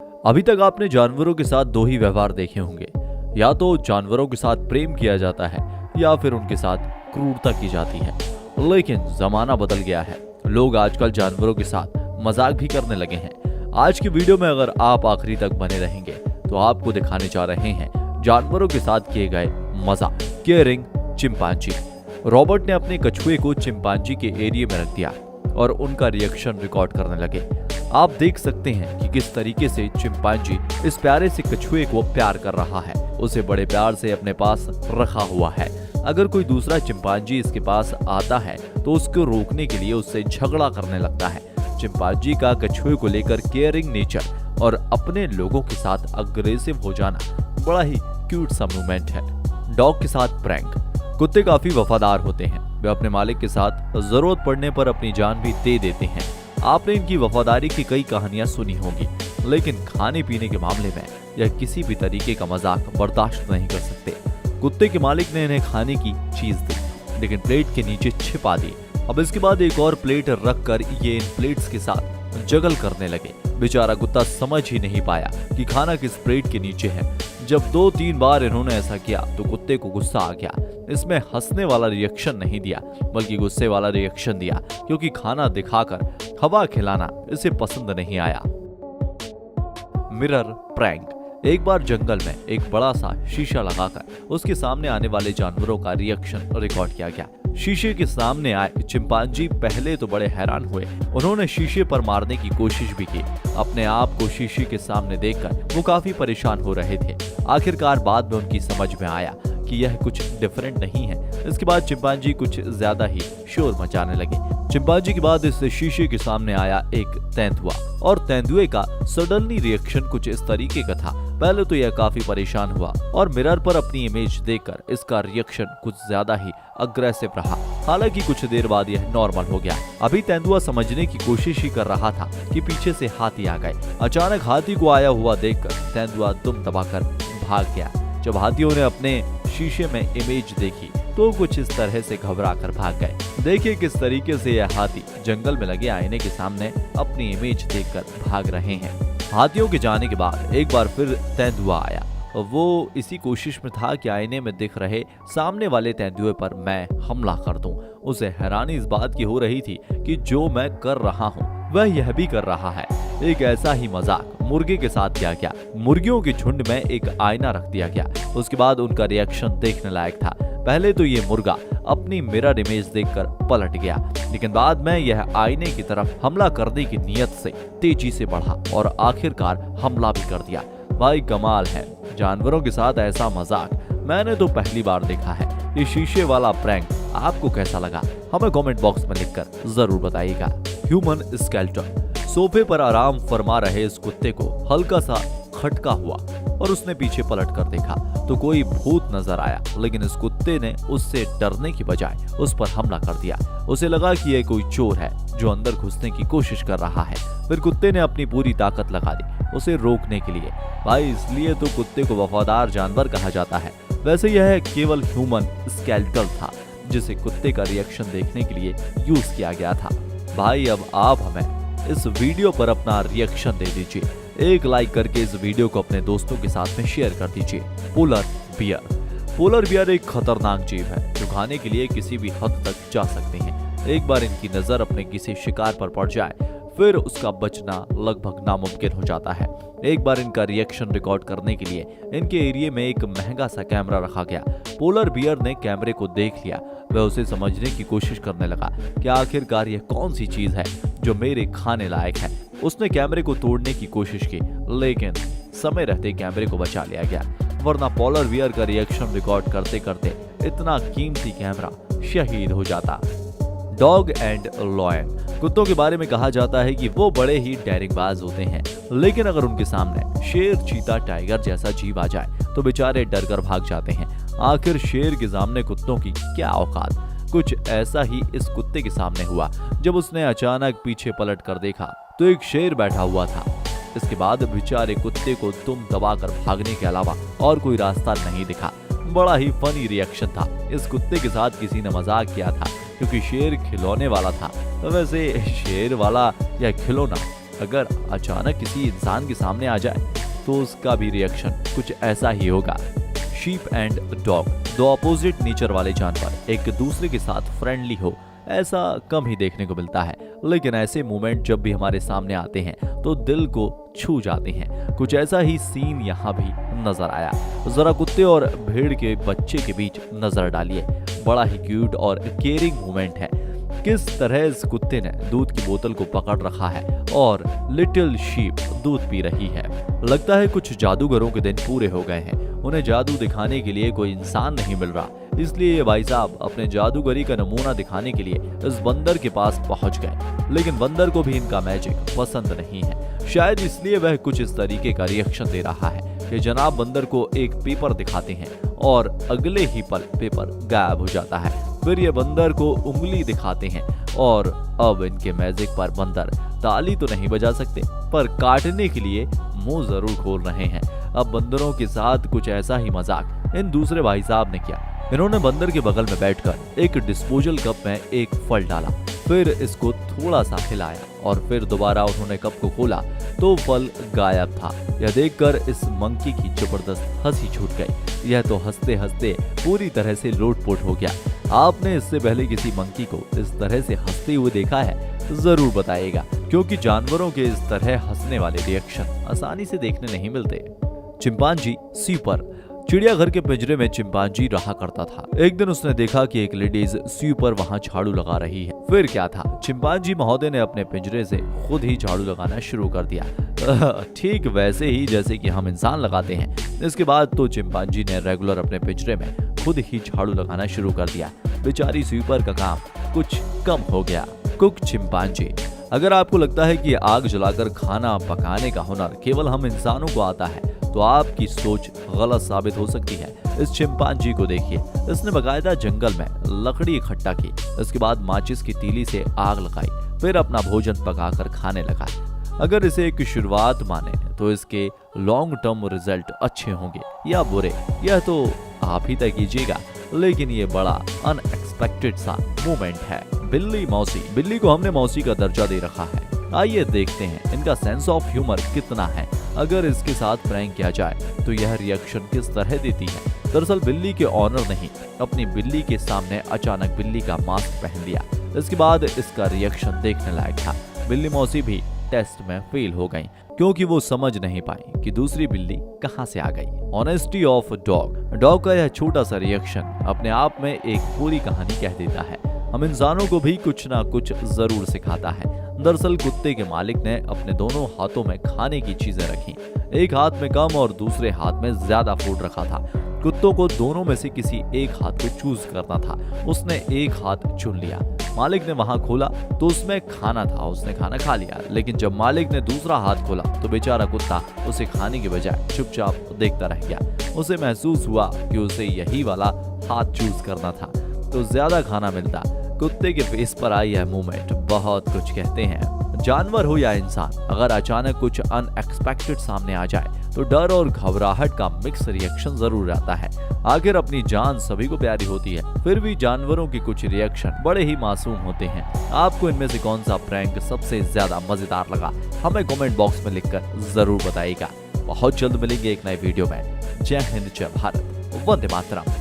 अभी तक आपने जानवरों के साथ दो ही व्यवहार देखे होंगे, या तो जानवरों के साथ प्रेम किया जाता है या फिर उनके साथ क्रूरता की जाती है। लेकिन जमाना बदल गया है, लोग आजकल जानवरों के साथ मजाक भी करने लगे हैं। आज की वीडियो में अगर आप आखिरी तक बने रहेंगे तो आपको दिखाने जा रहे हैं जानवरों के साथ किए गए मजाक। Caring chimpanzee. रॉबर्ट ने अपने कछुए को चिंपांजी के एरिया में रख दिया और उनका रिएक्शन रिकॉर्ड करने लगे। आप देख सकते हैं कि किस तरीके से चिंपांजी इस प्यारे से कछुए को प्यार कर रहा है, उसे बड़े प्यार से अपने पास रखा हुआ है। अगर कोई दूसरा चिंपांजी इसके पास आता है तो उसको रोकने के लिए उससे झगड़ा करने लगता है। चिंपांजी का कछुए को लेकर केयरिंग नेचर और अपने लोगों के साथ अग्रेसिव हो जाना बड़ा ही क्यूट सा मूवमेंट है। डॉग के साथ प्रैंक। कुत्ते काफी वफादार होते हैं, वे अपने मालिक के साथ जरूरत पड़ने पर अपनी जान भी दे देते हैं। आपने इनकी वफादारी की कई कहानियां सुनी होंगी, लेकिन खाने पीने के मामले में यह किसी भी तरीके का मजाक बर्दाश्त नहीं कर सकते। कुत्ते के मालिक ने इन्हें खाने की चीज दी, लेकिन प्लेट के नीचे छिपा दी। अब इसके बाद एक और प्लेट रखकर ये इन प्लेट्स के साथ जगल करने लगे। बेचारा कुत्ता समझ ही नहीं पाया कि खाना किस प्लेट के नीचे है। जब 2-3 बार इन्होंने ऐसा किया तो कुत्ते को गुस्सा आ गया। इसमें हंसने वाला रिएक्शन नहीं दिया, बल्कि गुस्से वाला रिएक्शन दिया, क्योंकि खाना दिखाकर हवा खिलाना इसे पसंद नहीं आया। Mirror prank. एक बार जंगल में एक बड़ा सा शीशा लगाकर उसके सामने आने वाले जानवरों का रिएक्शन रिकॉर्ड किया गया। शीशे के सामने आए चिंपांजी पहले तो बड़े हैरान हुए। उन्होंने शीशे पर मारने की कोशिश भी की। अपने आप को शीशे के सामने देखकर वो काफी परेशान हो रहे थे। आखिरकार बाद में उनकी समझ में आया कि यह कुछ डिफरेंट नहीं है। इसके बाद चिंपांजी कुछ ज्यादा ही शोर मचाने लगे। चिंपांजी के बाद इस शीशे के सामने आया एक तेंदुआ, और तेंदुए का सडनली रिएक्शन कुछ इस तरीके का था। पहले तो यह काफी परेशान हुआ और मिरर पर अपनी इमेज देखकर इसका रिएक्शन कुछ ज्यादा ही अग्रेसिव रहा। हालांकि कुछ देर बाद यह नॉर्मल हो गया। अभी तेंदुआ समझने की कोशिश ही कर रहा था कि पीछे से हाथी आ गए। अचानक हाथी को आया हुआ देखकर तेंदुआ दुम दबाकर भाग गया। जब हाथियों ने अपने शीशे में इमेज देखी तो कुछ इस तरह से घबरा कर भाग गए। देखिए किस तरीके से यह हाथी जंगल में लगे आईने के सामने अपनी इमेज देखकर भाग रहे हैं। हाथियों के जाने के बाद एक बार फिर तेंदुआ आया। वो इसी कोशिश में था कि आईने में दिख रहे सामने वाले तेंदुए पर मैं हमला कर दूं। उसे हैरानी इस बात की हो रही थी कि जो मैं कर रहा हूं वह यह भी कर रहा है। एक ऐसा ही मजाक मुर्गे के साथ किया गया। मुर्गियों के झुंड में एक आईना रख दिया गया। उसके बाद उनका रिएक्शन देखने लायक था। पहले तो ये मुर्गा अपनी मिरर इमेज देखकर पलट गया, लेकिन बाद में यह आईने की तरफ हमला करने की नीयत से तेजी से बढ़ा और आखिरकार हमला भी कर दिया। भाई कमाल है, जानवरों के साथ ऐसा मजाक मैंने तो पहली बार देखा है। ये शीशे वाला प्रैंक आपको कैसा लगा, हमें कमेंट बॉक्स में लिखकर जरूर बताइएगा। Human skeleton. सोफे पर आराम फरमा रहे इस कुत्ते को हल्का सा खटका हुआ और उसने पीछे पलट कर देखा तो कोई भूत नजर आया, लेकिन इस कुत्ते ने उससे डरने की बजाय उस पर हमला कर दिया। उसे लगा कि यह कोई चोर है जो अंदर घुसने की कोशिश कर रहा है। फिर कुत्ते ने अपनी पूरी ताकत लगा दी उसे रोकने के लिए। भाई इसलिए तो कुत्ते को वफादार जानवर कहा जाता है। वैसे यह केवल ह्यूमन स्केलेटन था जिसे कुत्ते का रिएक्शन देखने के लिए यूज किया गया था। भाई अब आप हमें इस वीडियो पर अपना रिएक्शन दे दीजिए। एक लाइक करके इस वीडियो को अपने दोस्तों के साथ में शेयर कर दीजिए। Polar bear. पोलर बियर एक खतरनाक जीव है जो खाने के लिए किसी भी हद तक जा सकते हैं। एक बार इनकी नजर अपने किसी शिकार पर पड़ जाए फिर उसका बचना लगभग नामुमकिन हो जाता है। एक बार इनका रिएक्शन रिकॉर्ड करने के लिए इनके एरिया में एक महंगा सा कैमरा रखा गया। पोलर बियर ने कैमरे को देख लिया। वह उसे समझने की कोशिश करने लगा कि आखिरकार यह कौन सी चीज है जो मेरे खाने लायक है। उसने कैमरे को तोड़ने की कोशिश की, लेकिन समय रहते कैमरे को बचा लिया गया, वरना पोलर बियर का रिएक्शन रिकॉर्ड करते करते इतना कीमती कैमरा शहीद हो जाता। Dog and lion. कुत्तों के बारे में कहा जाता है कि वो बड़े ही डेयरिंगबाज होते हैं, लेकिन अगर उनके सामने शेर, चीता, टाइगर जैसा जीव आ जाए तो बेचारे डर कर भाग जाते हैं। आखिर शेर के सामने कुत्तों की क्या औकात। कुछ ऐसा ही इस कुत्ते के सामने हुआ। जब उसने अचानक पीछे पलट कर देखा तो एक शेर बैठा हुआ था। इसके बाद बेचारे कुत्ते को दुम दबाकर भागने के अलावा और कोई रास्ता नहीं दिखा। बड़ा ही फनी रिएक्शन था। इस कुत्ते के साथ किसी ने मजाक किया था क्योंकि शेर खिलौने वाला था। तो वैसे शेर वाला या खिलौना अगर अचानक किसी इंसान के सामने आ जाए तो उसका भी रिएक्शन कुछ ऐसा ही होगा। शीप एंड डॉग, दो अपोजिट नेचर वाले जानवर एक दूसरे के साथ फ्रेंडली हो, ऐसा कम ही देखने को मिलता है, लेकिन ऐसे मोमेंट जब भी हमारे सामने आते हैं तो दिल को छू जाते हैं। कुछ ऐसा ही सीन यहाँ भी नजर आया। जरा कुत्ते और भेड़ के बच्चे के बीच नजर डालिए, बड़ा ही क्यूट और केयरिंग मोमेंट है। किस तरह इस कुत्ते ने दूध की बोतल को पकड़ रखा है और लिटिल शीप दूध पी रही है। लगता है कुछ जादूगरों के दिन पूरे हो गए हैं, उन्हें जादू दिखाने के लिए कोई इंसान नहीं मिल रहा, इसलिए ये भाई साहब अपने जादूगरी का नमूना दिखाने के लिए इस बंदर के पास पहुंच गए। लेकिन बंदर को भी इनका मैजिक पसंद नहीं है, शायद इसलिए वह कुछ इस तरीके का रिएक्शन दे रहा है कि जनाब बंदर को एक पेपर दिखाते हैं और अगले ही पल पेपर गायब हो जाता है। फिर ये बंदर को उंगली दिखाते हैं और अब इनके मैजिक पर बंदर ताली तो नहीं बजा सकते, पर काटने के लिए मुंह जरूर खोल रहे हैं। अब बंदरों के साथ कुछ ऐसा ही मजाक इन दूसरे भाई साहब ने किया। इन्होंने बंदर के बगल में बैठकर एक डिस्पोजल कप में एक फल डाला, फिर इसको थोड़ा सा हिलाया और फिर दोबारा उन्होंने कप को खोला तो फल गायब था। यह देखकर इस मंकी की जबरदस्त हंसी छूट गई। यह तो हंसते हंसते पूरी तरह से लोटपोट हो गया। आपने इससे पहले किसी मंकी को इस तरह से हंसते हुए देखा है? जरूर बताइएगा, क्योंकि जानवरों के इस तरह हंसने वाले रिएक्शन आसानी से देखने नहीं मिलते। चिंपांजी स्वीपर, चिड़ियाघर के पिंजरे में चिंपांजी रहा करता था। एक दिन उसने देखा कि एक लेडीज स्वीपर वहां झाड़ू लगा रही है। फिर क्या था, चिंपांजी महोदय ने अपने पिंजरे से खुद ही झाड़ू लगाना शुरू कर दिया, ठीक वैसे ही जैसे कि हम इंसान लगाते हैं। इसके बाद तो चिंपांजी ने रेगुलर अपने पिंजरे में खुद ही झाड़ू लगाना शुरू कर दिया। बेचारी स्वीपर का काम कुछ कम हो गया। कुक चिंपांजी, अगर आपको लगता है कि आग जलाकर खाना पकाने का हुनर केवल हम इंसानों को आता है तो आपकी सोच गलत साबित हो सकती है। इस चिंपांजी को देखिए, इसने बकायदा जंगल में लकड़ी इकट्ठा की, इसके बाद माचिस की तीली से आग लगाई, फिर अपना भोजन पकाकर खाने लगा। अगर इसे एक शुरुआत माने तो इसके लॉन्ग टर्म रिजल्ट अच्छे होंगे या बुरे, यह तो आप ही तय कीजिएगा। लेकिन ये बड़ा अनएक्सपेक्टेड सा मोमेंट है। बिल्ली मौसी, बिल्ली को हमने मौसी का दर्जा दे रखा है। आइए देखते हैं इनका सेंस ऑफ ह्यूमर कितना है। अगर इसके साथ प्रैंक किया जाए तो यह रिएक्शन किस तरह देती है। दरअसल बिल्ली के ऑनर ने अपनी बिल्ली के सामने अचानक बिल्ली का मास्क पहन लिया। इसके बाद इसका रिएक्शन देखने लायक था। बिल्ली मौसी भी टेस्ट में फेल हो गई, क्योंकि वो समझ नहीं पाई कि दूसरी बिल्ली कहां से आ गई। ऑनेस्टी ऑफ डॉग, डॉग का यह छोटा सा रिएक्शन अपने आप में एक पूरी कहानी कह देता है। हम इंसानों को भी कुछ ना कुछ जरूर सिखाता है। दरअसल कुत्ते के मालिक ने अपने दोनों हाथों में खाने की चीजें रखी, एक हाथ में कम और दूसरे हाथ में ज्यादा फूड रखा था। कुत्तों को दोनों में से किसी एक हाथ को चूज करना था। उसने एक हाथ चुन लिया। मालिक ने वहां खोला तो उसमें खाना था, उसने खाना खा लिया। लेकिन जब मालिक ने दूसरा हाथ खोला तो बेचारा कुत्ता उसे खाने के बजाय चुपचाप देखता रह गया। उसे महसूस हुआ कि उसे यही वाला हाथ चूज करना था तो ज्यादा खाना मिलता। कुत्ते के फेस पर आई यह मूवमेंट बहुत कुछ कहते हैं। जानवर हो या इंसान, अगर अचानक कुछ अनएक्सपेक्टेड सामने आ जाए तो डर और घबराहट का मिक्स रिएक्शन जरूर आता है। आखिर अपनी जान सभी को प्यारी होती है, फिर भी जानवरों की कुछ रिएक्शन बड़े ही मासूम होते हैं। आपको इनमें से कौन सा प्रैंक सबसे ज्यादा मजेदार लगा, हमें कमेंट बॉक्स में लिखकर जरूर बताइएगा। बहुत जल्द मिलेंगे एक नए वीडियो में। जय हिंद, जय भारत, वंदे मातरम।